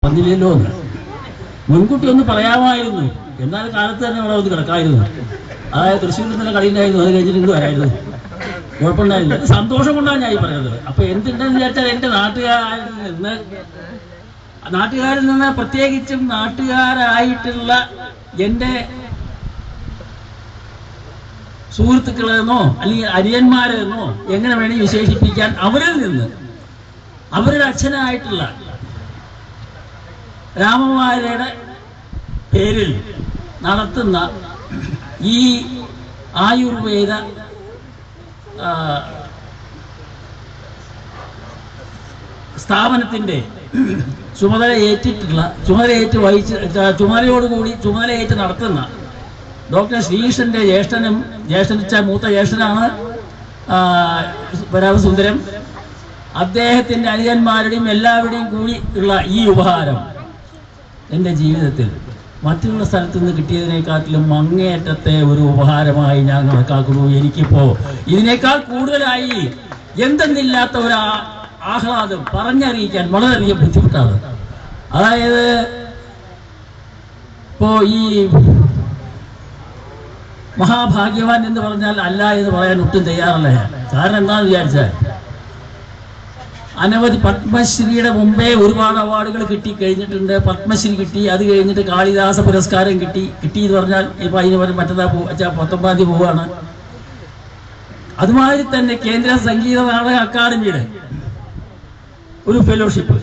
വന്നില്ലല്ലോ എന്ന് മുൻകൂട്ടി ഒന്ന് പറയാമായിരുന്നു. എന്നാൽ കാലത്ത് തന്നെ അവിടെ ഒന്ന് കിടക്കായിരുന്നു. അതായത് തൃശ്ശൂരിൽ തന്നെ കളിയുണ്ടായിരുന്നു. അത് കഴിഞ്ഞിട്ട് ഇങ്ങോട്ട് വരായിരുന്നു. കുഴപ്പമുണ്ടായില്ല. സന്തോഷം കൊണ്ടാണ് ഞാൻ ഈ പറയുന്നത്. അപ്പൊ എന്തുണ്ടെന്ന് വിചാരിച്ചാൽ എന്റെ നാട്ടുകാരിൽ നിന്ന് പ്രത്യേകിച്ചും നാട്ടുകാരായിട്ടുള്ള എന്റെ സുഹൃത്തുക്കളെന്നോ അല്ലെങ്കിൽ അരിയന്മാരെന്നോ എങ്ങനെ വേണമെങ്കിൽ വിശേഷിപ്പിക്കാൻ അവരിൽ നിന്ന് അവരുടെ അച്ഛനായിട്ടുള്ള രാമവാര്യരുടെ പേരിൽ നടത്തുന്ന ഈ ആയുർവേദ സ്ഥാപനത്തിന്റെ ചുമതലയേറ്റ് നടത്തുന്ന ഡോക്ടർ ശ്രീകൃഷ്ണന്റെ മൂത്ത ജ്യേഷ്ഠനാണ് പരാമസുന്ദരം. അദ്ദേഹത്തിന്റെ അനുജന്മാരുടെയും എല്ലാവരുടെയും കൂടി ഉള്ള ഈ ഉപഹാരം എൻ്റെ ജീവിതത്തിൽ മറ്റുള്ള സ്ഥലത്തു നിന്ന് കിട്ടിയതിനേക്കാട്ടിലും അങ്ങേയറ്റത്തെ ഒരു ഉപഹാരമായി ഞാൻ കണക്കാക്കുന്നു. എനിക്കിപ്പോ ഇതിനേക്കാൾ കൂടുതലായി എന്തെന്നില്ലാത്ത ഒരു ആഹ്ലാദം പറഞ്ഞറിയിക്കാൻ വളരെയധികം ബുദ്ധിമുട്ടാണ്. അതായത് ഇപ്പോ ഈ മഹാഭാഗ്യവാൻ എന്ന് പറഞ്ഞാൽ അല്ല എന്ന് പറയാൻ ഒട്ടും തയ്യാറല്ല. കാരണം എന്താണെന്ന് വിചാരിച്ചാൽ അനവധി പത്മശ്രീയുടെ മുമ്പേ ഒരുപാട് അവാർഡുകൾ കിട്ടിക്കഴിഞ്ഞിട്ടുണ്ട്. പത്മശ്രീ കിട്ടി, അത് കഴിഞ്ഞിട്ട് കാളിദാസ പുരസ്കാരം കിട്ടി എന്ന് പറഞ്ഞാൽ ഇപ്പൊ അതിന് പറഞ്ഞ മറ്റന്നാ 19 തീയതി പോവാണ്. അതുമാതിരി തന്നെ കേന്ദ്ര സംഗീത നാടക അക്കാദമിയുടെ ഒരു ഫെലോഷിപ്പ്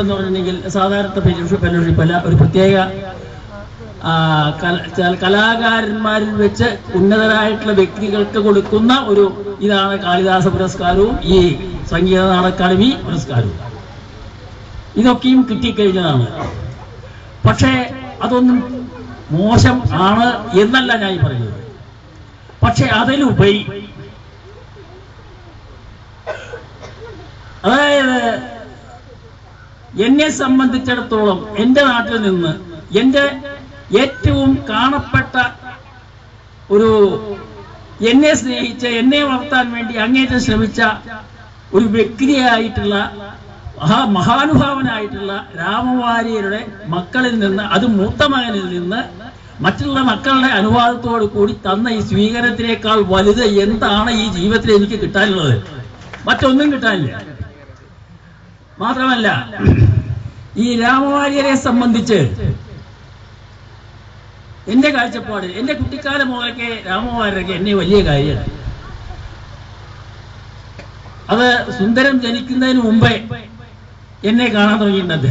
എന്ന് പറഞ്ഞിട്ടുണ്ടെങ്കിൽ സാധാരണ ഫെലോഷിപ്പ് അല്ല, ഒരു പ്രത്യേക കലാകാരന്മാരിൽ വെച്ച് ഉന്നതരായിട്ടുള്ള വ്യക്തികൾക്ക് കൊടുക്കുന്ന ഒരു ഇതാണ് കാളിദാസ പുരസ്കാരവും ഈ സംഗീത നാടക അക്കാദമി പുരസ്കാരവും. ഇതൊക്കെയും കിട്ടിക്കഴിഞ്ഞതാണ്. പക്ഷേ അതൊന്നും മോശം ആണ് എന്നല്ല ഞാൻ പറയുന്നത്. പക്ഷെ അതിലുപരി അതായത് എന്നെ സംബന്ധിച്ചിടത്തോളം എൻ്റെ നാട്ടിൽ നിന്ന് എൻ്റെ ഏറ്റവും കാണപ്പെട്ട ഒരു എന്നെ സ്നേഹിച്ച എന്നെ വളർത്താൻ വേണ്ടി അങ്ങേറ്റം ശ്രമിച്ച ഒരു വ്യക്തിയായിട്ടുള്ള മഹാനുഭാവനായിട്ടുള്ള രാമവാര്യരുടെ മക്കളിൽ നിന്ന്, അത് മൂത്ത മകനിൽ നിന്ന് മറ്റുള്ള മക്കളുടെ അനുവാദത്തോടു കൂടി തന്ന ഈ സ്വീകരണത്തിനേക്കാൾ വലുത് എന്താണ് ഈ ജീവിതത്തിൽ എനിക്ക് കിട്ടാനുള്ളത്? മറ്റൊന്നും കിട്ടാനില്ല. മാത്രമല്ല ഈ രാമവാര്യരെ സംബന്ധിച്ച് എന്റെ കാഴ്ചപ്പാട്, എന്റെ കുട്ടിക്കാലം മുതലൊക്കെ രാമവാര്യരൊക്കെ എന്നെ വലിയ കാര്യമാണ്. അത് സുന്ദരം ജനിക്കുന്നതിന് മുമ്പേ എന്നെ കാണാൻ തുടങ്ങിയിട്ടുണ്ട്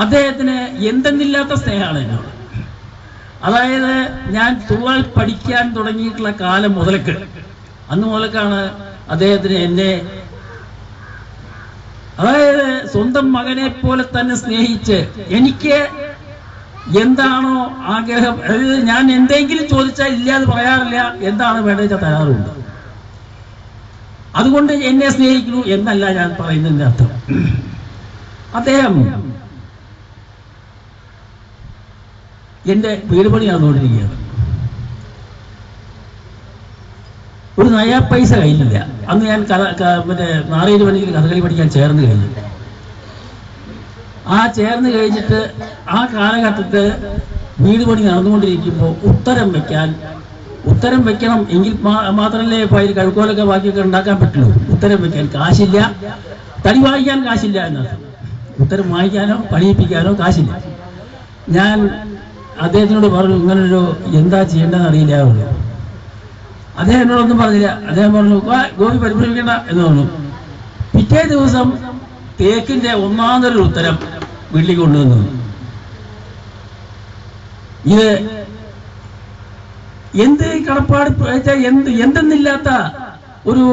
അദ്ദേഹത്തിന് എന്തെന്നില്ലാത്ത സ്നേഹമാണ് എന്നോട്. അതായത് ഞാൻ തുള്ളൽ പഠിക്കാൻ തുടങ്ങിയിട്ടുള്ള കാലം മുതലക്ക്, അന്ന് മുതലക്കാണ് അദ്ദേഹത്തിന് എന്നെ, അതായത് സ്വന്തം മകനെ പോലെ തന്നെ സ്നേഹിച്ച് എനിക്ക് എന്താണോ ആഗ്രഹം, അതായത് ഞാൻ എന്തെങ്കിലും ചോദിച്ചാൽ ഇല്ലാതെ പറയാറില്ല, എന്താണ് വേണ്ടത് വെച്ചാൽ തരാറുണ്ട്. അതുകൊണ്ട് എന്നെ സ്നേഹിക്കുന്നു എന്നല്ല ഞാൻ പറയുന്നതിന്റെ അർത്ഥം. അദ്ദേഹം എന്റെ വീട് പണി നടന്നുകൊണ്ടിരിക്കുകയാണ്. ഒരു നയാ പൈസ കയ്യിലില്ല. അന്ന് ഞാൻ മറ്റേ നാറേര് പണിയിൽ കഥകളി പഠിക്കാൻ ചേർന്ന് കഴിഞ്ഞു. ആ ചേർന്ന് കഴിഞ്ഞിട്ട് ആ കാലഘട്ടത്തിൽ വീട് പണി നടന്നുകൊണ്ടിരിക്കുമ്പോൾ ഉത്തരം വെക്കണം എങ്കിൽ മാത്രമല്ലേ ഇപ്പൊ അതിൽ കഴുക്കോലൊക്കെ ബാക്കിയൊക്കെ ഉണ്ടാക്കാൻ പറ്റുള്ളൂ. ഉത്തരം വെക്കാൻ കാശില്ല, തടി വാങ്ങിക്കാൻ കാശില്ല എന്നർത്ഥം. ഉത്തരം വാങ്ങിക്കാനോ പണിയിപ്പിക്കാനോ കാശില്ല. ഞാൻ അദ്ദേഹത്തിനോട് പറഞ്ഞു, ഇങ്ങനൊരു എന്താ ചെയ്യേണ്ടതെന്ന് അറിയില്ലാവുള്ളൂ. അദ്ദേഹം എന്നോടൊന്നും പറഞ്ഞില്ല. അദ്ദേഹം പറഞ്ഞു, ഗോപി പരിഭ്രമിക്കണ്ട എന്ന് പറഞ്ഞു. പിറ്റേ ദിവസം തേക്കിന്റെ ഒന്നാമതൊരു ഉത്തരം വീട്ടിലേക്ക് കൊണ്ടുവന്നു. ഇത് എന്ത് കടപ്പാട്, എന്തെന്നില്ലാത്ത ഒരു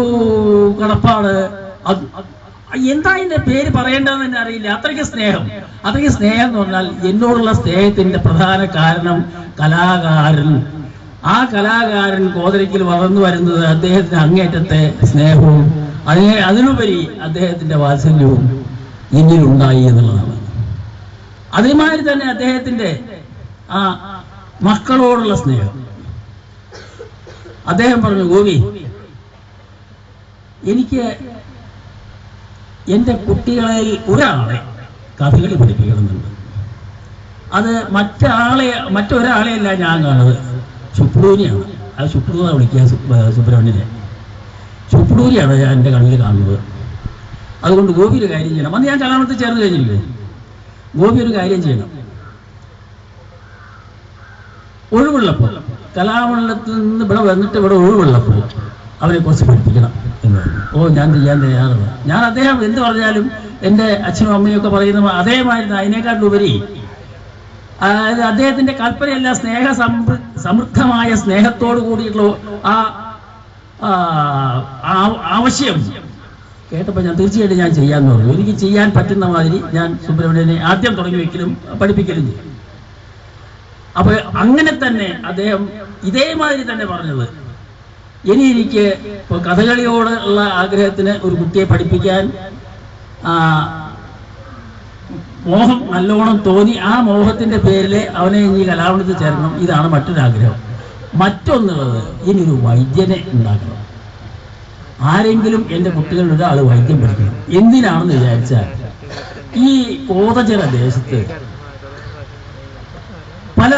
കടപ്പാട്, എന്താ അതിന്റെ പേര് പറയേണ്ടതെന്ന് തന്നെ അറിയില്ല. അത്രയ്ക്ക് സ്നേഹം എന്ന് പറഞ്ഞാൽ എന്നോടുള്ള സ്നേഹത്തിന്റെ പ്രധാന കാരണം കലാകാരൻ. ആ കലാകാരൻ കോതരയ്ക്കൽ വളർന്നു വരുന്നത് അദ്ദേഹത്തിന് അങ്ങേറ്റത്തെ സ്നേഹവും അതിനുപരി അദ്ദേഹത്തിന്റെ വാത്സല്യവും എന്നിലുണ്ടായി എന്നുള്ളതാണ്. അതേമാതിരി തന്നെ അദ്ദേഹത്തിന്റെ ആ മക്കളോടുള്ള സ്നേഹം. അദ്ദേഹം പറഞ്ഞു, ഗോപി, എനിക്ക് എന്റെ കുട്ടികളിൽ ഒരാളെ കഥകളി പഠിപ്പിക്കണമെന്നുണ്ട്. അത് മറ്റൊരാളെയല്ല ഞാൻ കാണുന്നത്, ശുക്രൂരിയാണ്. അത് ശുക്രൂര വിളിക്കുക സുബ്രഹ്മണ്യനെ. ശുക്രൂരിയാണ് ഞാൻ എൻ്റെ കണ്ണിൽ കാണുന്നത്. അതുകൊണ്ട് ഗോപി ഒരു കാര്യം ചെയ്യണം. അന്ന് ഞാൻ കലാമണ്ഡലത്തിൽ ചേർന്ന് കഴിഞ്ഞില്ലേ, ഗോപി ഒരു കാര്യം ചെയ്യണം. ഒഴിവുള്ളപ്പോൾ കലാമണ്ഡലത്തിൽ നിന്ന് ഇവിടെ വന്നിട്ട് ഇവിടെ ഒഴിവുള്ളപ്പോൾ അവരെ കുറിച്ച് പഠിപ്പിക്കണം എന്ന് പറഞ്ഞു. ഓ, ഞാൻ ചെയ്യാൻ തയ്യാറാണ്. ഞാൻ അദ്ദേഹം എന്ത് പറഞ്ഞാലും എൻ്റെ അച്ഛനും അമ്മയും ഒക്കെ പറയുന്ന അതേമായിരുന്നു. അതിനേക്കാളുപരി അതായത് അദ്ദേഹത്തിന്റെ കൽപ്പനയല്ല, സമൃദ്ധമായ സ്നേഹത്തോടു കൂടിയിട്ടുള്ള ആവശ്യം കേട്ടപ്പോൾ ഞാൻ തീർച്ചയായിട്ടും ഞാൻ ചെയ്യാമെന്ന് പറഞ്ഞു. എനിക്ക് ചെയ്യാൻ പറ്റുന്ന മാതിരി ഞാൻ സുബ്രഹ്മണ്യനെ ആദ്യം തുടങ്ങി വെക്കലും പഠിപ്പിക്കലും ചെയ്യും. അപ്പൊ അങ്ങനെ തന്നെ അദ്ദേഹം ഇതേമാതിരി തന്നെ പറഞ്ഞത്, ഇനി എനിക്ക് ഇപ്പോൾ കഥകളിയോട് ഉള്ള ആഗ്രഹത്തിന് ഒരു കുട്ടിയെ പഠിപ്പിക്കാൻ മോഹം നല്ലോണം തോന്നി. ആ മോഹത്തിന്റെ പേരിൽ അവനെ ഇനി കലാമണ്ഡലത്തിൽ ചേർക്കണം. ഇതാണ് മറ്റൊരാഗ്രഹം. മറ്റൊന്നുള്ളത്, ഇനിയൊരു വൈദ്യനെ ഉണ്ടാക്കണം. ആരെങ്കിലും എൻ്റെ കുട്ടികളിൽ ഒരാൾ വൈദ്യം പഠിക്കണം. എന്തിനാണെന്ന് വിചാരിച്ചാൽ ഈ കോതച്ചിറ ദേശത്ത് പല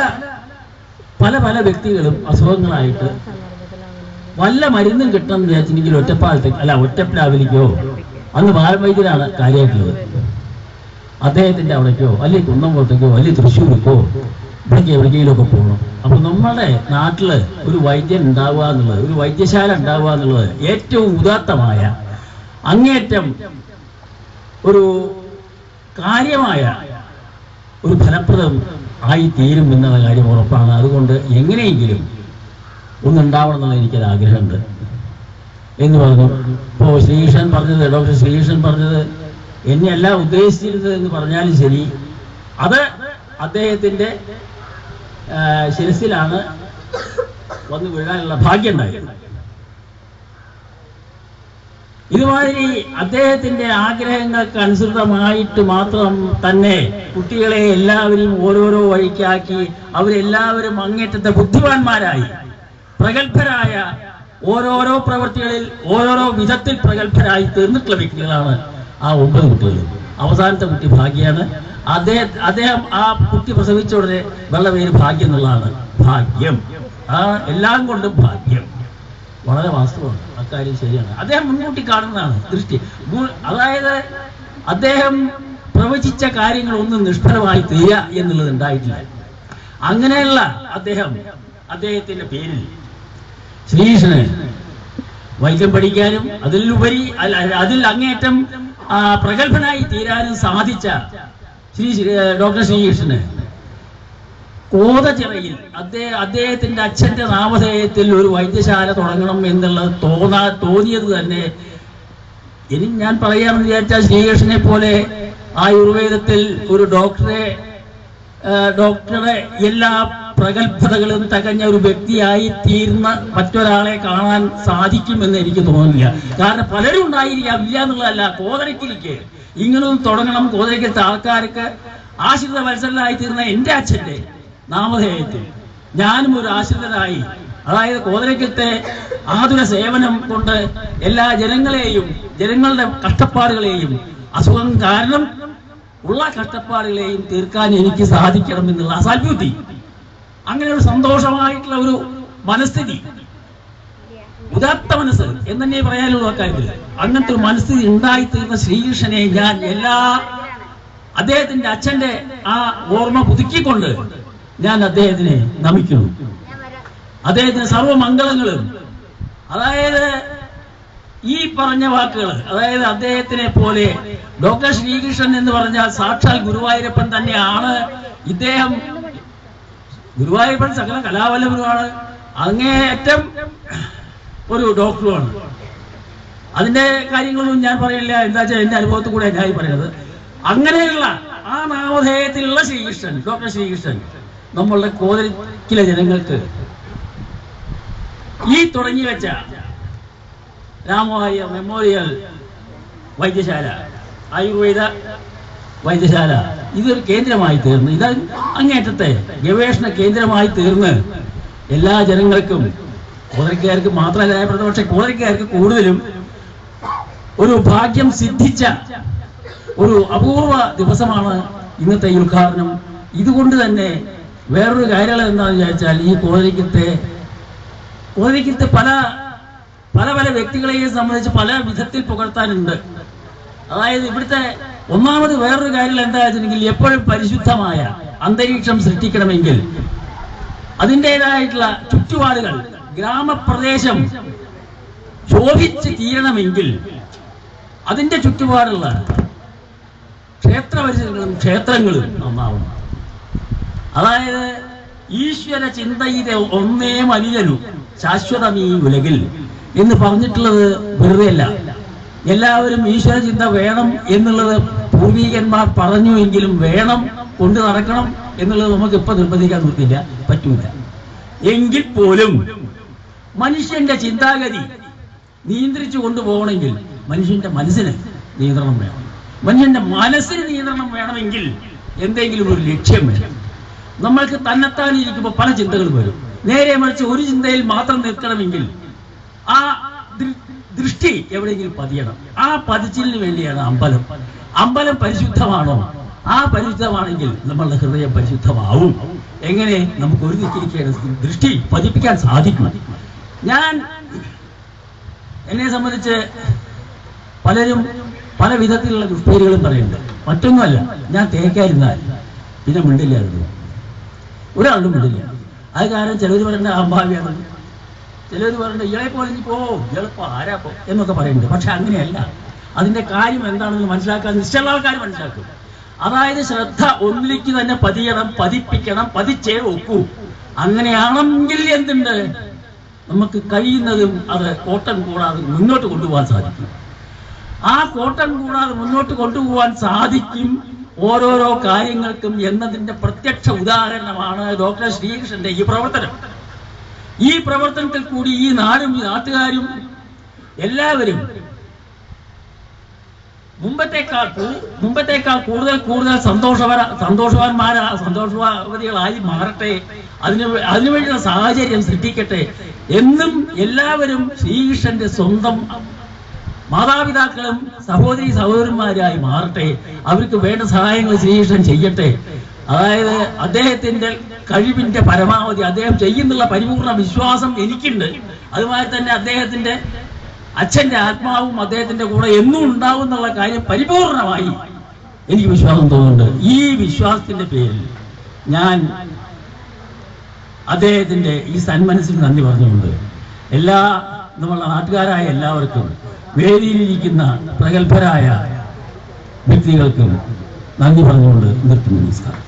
പല പല വ്യക്തികളും അസുഖങ്ങളായിട്ട് വല്ല മരുന്നും കിട്ടണമെന്ന് വിചാരിച്ചിട്ടുണ്ടെങ്കിൽ ഒറ്റപ്ലാവിലേക്കോ, അന്ന് പാരമ്പര്യത്തിലാണ് കാര്യമായിട്ടുള്ളത്, അദ്ദേഹത്തിന്റെ അവിടേക്കോ അല്ലെങ്കിൽ കുന്നംകുളത്തേക്കോ അല്ലെങ്കിൽ തൃശ്ശൂർക്കോ ഇവിടേക്ക് എവിടേക്കെങ്കിലുമൊക്കെ പോകണം. അപ്പൊ നമ്മുടെ നാട്ടില് ഒരു വൈദ്യൻ ഉണ്ടാവുക എന്നുള്ളത്, ഒരു വൈദ്യശാല ഉണ്ടാവുക എന്നുള്ളത് ഏറ്റവും ഉദാത്തമായ അങ്ങേറ്റം ഒരു കാര്യമായ ഒരു ഫലപ്രദം ആയി തീരും എന്നുള്ള കാര്യം ഉറപ്പാണ്. അതുകൊണ്ട് എങ്ങനെയെങ്കിലും ഒന്നുണ്ടാവണം എന്നുള്ള എനിക്കൊരു ആഗ്രഹമുണ്ട് എന്ന് പറഞ്ഞു. ഇപ്പോൾ ശ്രീകൃഷ്ണൻ പറഞ്ഞത്, ഡോക്ടർ ശ്രീകൃഷ്ണൻ പറഞ്ഞത് എന്നെയല്ല ഉദ്ദേശിച്ചിരുന്നത് എന്ന് പറഞ്ഞാലും ശരി, അത് അദ്ദേഹത്തിന്റെ ശിരസിലാണ് വന്ന് വീഴാനുള്ള ഭാഗ്യം ഉണ്ടായത്. ഇതുമാതിരി അദ്ദേഹത്തിന്റെ ആഗ്രഹങ്ങൾക്ക് അനുസൃതമായിട്ട് മാത്രം തന്നെ കുട്ടികളെ എല്ലാവരെയും ഓരോരോ വഴിക്കാക്കി അവരെല്ലാവരും അങ്ങേറ്റത്തെ ബുദ്ധിമാന്മാരായി പ്രഗത്ഭരായ ഓരോരോ പ്രവൃത്തികളിൽ ഓരോരോ വിധത്തിൽ പ്രഗത്ഭരായി തീർന്നിട്ടുള്ള വ്യക്തികളാണ് ആ 9 കുട്ടികൾ. അവസാനത്തെ കുട്ടി ഭാഗ്യാണ്. അദ്ദേഹം ആ കുട്ടി പ്രസവിച്ച ഉടനെ വെള്ള പേര് ഭാഗ്യം എന്നുള്ളതാണ്. ഭാഗ്യം, ആ എല്ലാം കൊണ്ടും ഭാഗ്യം. വളരെ വാസ്തവമാണ്, അക്കാര്യം ശരിയാണ്. അദ്ദേഹം മുൻകൂട്ടി കാണുന്നതാണ് ദൃഷ്ടി. അതായത് അദ്ദേഹം പ്രവചിച്ച കാര്യങ്ങളൊന്നും നിഷ്ഫലമായി തീരുക എന്നുള്ളത് ഉണ്ടായിട്ടില്ല. അങ്ങനെയുള്ള അദ്ദേഹത്തിന്റെ പേരിൽ ശ്രീകൃഷ്ണന് വൈദ്യം പഠിക്കാനും അതിൽ അങ്ങേറ്റം പ്രഗത്ഭനായി തീരാനും സാധിച്ച ഡോക്ടർ ശ്രീകൃഷ്ണന് കോതച്ചിറയിൽ അദ്ദേഹത്തിന്റെ അച്ഛന്റെ നാമധേയത്തിൽ ഒരു വൈദ്യശാല തുടങ്ങണം എന്നുള്ളത് തോന്നിയത് തന്നെ ഇനി ഞാൻ പറയാമെന്ന് വിചാരിച്ചാൽ ശ്രീകൃഷ്ണനെ പോലെ ആയുർവേദത്തിൽ ഒരു ഡോക്ടറെ എല്ലാ പ്രഗത്ഭതകളും തികഞ്ഞ ഒരു വ്യക്തിയായി തീർന്ന മറ്റൊരാളെ കാണാൻ സാധിക്കുമെന്ന് എനിക്ക് തോന്നുന്നില്ല. കാരണം പലരും ഉണ്ടായിരിക്കാം, ഇല്ല എന്നുള്ളതല്ല. കോതരക്കിലേക്ക് ഇങ്ങനൊന്നും തുടങ്ങണം, കോതരക്കത്തെ ആൾക്കാർക്ക് ആശ്രിത വത്സരനായി തീർന്ന എൻ്റെ അച്ഛന്റെ നാമധേയത്തിൽ ഞാനും ഒരു ആശ്രിതരായി, അതായത് കോതരക്കത്തെ ആതുര സേവനം കൊണ്ട് എല്ലാ ജനങ്ങളുടെ കഷ്ടപ്പാടുകളെയും അസുഖം കാരണം ഉള്ള കഷ്ടപ്പാടുകളെയും തീർക്കാൻ എനിക്ക് സാധിക്കണം എന്നുള്ള അസാൽബുദ്ധി, അങ്ങനെ ഒരു സന്തോഷമായിട്ടുള്ള ഒരു മനസ്ഥിതി, ഉദാത്ത മനസ്സ് എന്ന് തന്നെ പറയാനുള്ള കാര്യത്തിൽ അങ്ങനത്തെ ഒരു മനസ്ഥിതി ഉണ്ടായിത്തീർന്ന ശ്രീകൃഷ്ണനെ ഞാൻ അദ്ദേഹത്തിന്റെ അച്ഛന്റെ ആ ഓർമ്മ പുതുക്കിക്കൊണ്ട് ഞാൻ അദ്ദേഹത്തിനെ നമിക്കുന്നു. അദ്ദേഹത്തിന് സർവമംഗളങ്ങളും, അതായത് ഈ പറഞ്ഞ വാക്കുകൾ, അതായത് അദ്ദേഹത്തിനെ പോലെ ഡോക്ടർ ശ്രീകൃഷ്ണൻ എന്ന് പറഞ്ഞാൽ സാക്ഷാൽ ഗുരുവായൂരപ്പൻ തന്നെയാണ്. ഇദ്ദേഹം ഗുരുവായൂരപ്പൻ സകല കലാവല്ലഭനുമാണ്, അങ്ങേയറ്റം ഒരു ഡോക്ടറുമാണ്. അതിന്റെ കാര്യങ്ങളൊന്നും ഞാൻ പറയില്ല, എന്താ വെച്ചാൽ എന്റെ അനുഭവത്തിൽ കൂടെ ഞാൻ പറയുന്നത്. അങ്ങനെയുള്ള ആ നാമധേയത്തിലുള്ള ശ്രീകൃഷ്ണൻ, ഡോക്ടർ ശ്രീകൃഷ്ണൻ നമ്മളുടെ കോതരക്കിലെ ജനങ്ങൾക്ക് ഈ തുടങ്ങി വെച്ച രാമവായ മെമ്മോറിയൽ വൈദ്യശാല, ആയുർവേദ വൈദ്യശാല ഇതൊരു കേന്ദ്രമായി തീർന്ന്, ഇത് അങ്ങേറ്റത്തെ ഗവേഷണ കേന്ദ്രമായി തീർന്ന് എല്ലാ ജനങ്ങൾക്കും, കോതരക്കാർക്ക് മാത്രമല്ല, പക്ഷെ കോതരക്കാർക്ക് കൂടുതലും ഒരു ഭാഗ്യം സിദ്ധിച്ച ഒരു അപൂർവ ദിവസമാണ് ഇന്നത്തെ ഈ ഉദ്ഘാടനം. ഇതുകൊണ്ട് തന്നെ വേറൊരു കാര്യം എന്താണെന്ന് വിചാരിച്ചാൽ, ഈ കോതരിക്കത്തെ പല വ്യക്തികളെയും സംബന്ധിച്ച് പല വിധത്തിൽ പുകഴ്ത്താനുണ്ട്. അതായത് ഇവിടുത്തെ ഒന്നാമത് വേറൊരു കാര്യം എന്താ വെച്ചിട്ടുണ്ടെങ്കിൽ, എപ്പോഴും പരിശുദ്ധമായ അന്തരീക്ഷം സൃഷ്ടിക്കണമെങ്കിൽ അതിൻ്റെതായിട്ടുള്ള ചുറ്റുപാടുകൾ, ഗ്രാമപ്രദേശം ശോഭിച്ച് തീരണമെങ്കിൽ അതിന്റെ ചുറ്റുപാടുള്ള ക്ഷേത്രങ്ങളും നന്നാവണം. അതായത് ഈശ്വര ചിന്തയിലെ ഒന്നേ മലിനു ശാശ്വതമീ ഉലകിൽ എന്ന് പറഞ്ഞിട്ടുള്ളത് വെറുതെയല്ല. എല്ലാവരും ഈശ്വര ചിന്ത വേണം എന്നുള്ളത് പൂർവീകന്മാർ പറഞ്ഞുവെങ്കിലും വേണം, കൊണ്ടു നടക്കണം എന്നുള്ളത് നമുക്ക് ഇപ്പൊ നിർബന്ധിക്കാൻ പറ്റൂല. എങ്കിൽ പോലും മനുഷ്യന്റെ ചിന്താഗതി നിയന്ത്രിച്ചു കൊണ്ടുപോകണമെങ്കിൽ മനുഷ്യന്റെ മനസ്സിന് നിയന്ത്രണം വേണം. മനുഷ്യന്റെ മനസ്സിന് നിയന്ത്രണം വേണമെങ്കിൽ എന്തെങ്കിലും ഒരു ലക്ഷ്യം വേണം. നമ്മൾക്ക് തന്നെത്താനിരിക്കുമ്പോൾ പല ചിന്തകളും വരും. നേരെ മറിച്ച് ഒരു ചിന്തയിൽ മാത്രം നിൽക്കണമെങ്കിൽ ആ ദൃഷ്ടി എവിടെയെങ്കിലും പതിയണം. ആ പതിച്ചിലിന് വേണ്ടിയാണ് അമ്പലം പരിശുദ്ധമാണോ? ആ പരിശുദ്ധമാണെങ്കിൽ നമ്മളുടെ ഹൃദയം പരിശുദ്ധമാവും. എങ്ങനെ നമുക്ക് ഒരു ദിക്കിരിക്കേണ്ട ദൃഷ്ടി പതിപ്പിക്കാൻ സാധിക്കും? എന്നെ സംബന്ധിച്ച് പലരും പല വിധത്തിലുള്ള ദുഷ്പേരുകളും പറയുന്നുണ്ട്. മറ്റൊന്നുമല്ല, ഞാൻ തേക്കായിരുന്നാൽ പിന്നെ മിണ്ടില്ലായിരുന്നു, ഒരാളും മിണ്ടില്ല. അത് കാരണം ചിലർ പറയേണ്ട അഭാവ്യാണ്, ചിലർ പറയേണ്ട ഇളെ പോലെ എളുപ്പം ആരാപ്പോ എന്നൊക്കെ പറയുന്നുണ്ട്. പക്ഷെ അങ്ങനെയല്ല. അതിന്റെ കാര്യം എന്താണെന്ന് മനസ്സിലാക്കാൻ നിശ്ചയ ആൾക്കാർ മനസ്സിലാക്കും. അതായത് ശ്രദ്ധ ഒന്നിലേക്ക് തന്നെ പതിയണം, പതിപ്പിക്കണം, പതിച്ചേ ഒക്കൂ. അങ്ങനെയാണെങ്കിൽ എന്തുണ്ട്, നമുക്ക് കഴിയുന്നതും അത് കോട്ടം കൂടാതെ മുന്നോട്ട് കൊണ്ടുപോകാൻ സാധിക്കും. ആ കോട്ടം കൂടാതെ മുന്നോട്ട് കൊണ്ടുപോകാൻ സാധിക്കും ഓരോരോ കാര്യങ്ങൾക്കും എന്നതിന്റെ പ്രത്യക്ഷ ഉദാഹരണമാണ് ഡോക്ടർ ശ്രീകൃഷ്ണന്റെ ഈ പ്രവർത്തനം. ഈ പ്രവർത്തനത്തിൽ കൂടി ഈ നാടും ഈ നാട്ടുകാരും എല്ലാവരും മുമ്പത്തേക്കാൾ കൂടുതൽ സന്തോഷവതികളായി മാറട്ടെ, അതിനുവേണ്ടിയുള്ള സാഹചര്യം സൃഷ്ടിക്കട്ടെ എന്നും എല്ലാവരും ശ്രീകൃഷ്ണന്റെ സ്വന്തം മാതാപിതാക്കളും സഹോദരന്മാരായി മാറട്ടെ. അവർക്ക് വേണ്ട സഹായങ്ങൾ ശ്രീകൃഷ്ണൻ ചെയ്യട്ടെ. അതായത് അദ്ദേഹത്തിന്റെ കഴിവിന്റെ പരമാവധി അദ്ദേഹം ചെയ്യുന്നുള്ള പരിപൂർണ വിശ്വാസം എനിക്കുണ്ട്. അതുമാതിരി തന്നെ അദ്ദേഹത്തിന്റെ അച്ഛന്റെ ആത്മാവും അദ്ദേഹത്തിന്റെ കൂടെ എന്നും ഉണ്ടാവും എന്നുള്ള കാര്യം പരിപൂർണമായി എനിക്ക് വിശ്വാസം തോന്നുന്നുണ്ട്. ഈ വിശ്വാസത്തിന്റെ പേരിൽ ഞാൻ അദ്ദേഹത്തിന്റെ ഈ സന്മനസ്സിന് നന്ദി പറഞ്ഞുകൊണ്ട് നമ്മളുടെ നാട്ടുകാരായ എല്ലാവർക്കും, വേദിയിലിരിക്കുന്ന പ്രഗത്ഭരായ വ്യക്തികൾക്കും നന്ദി പറഞ്ഞുകൊണ്ട് നിർത്തുന്നു. നമസ്കാരം.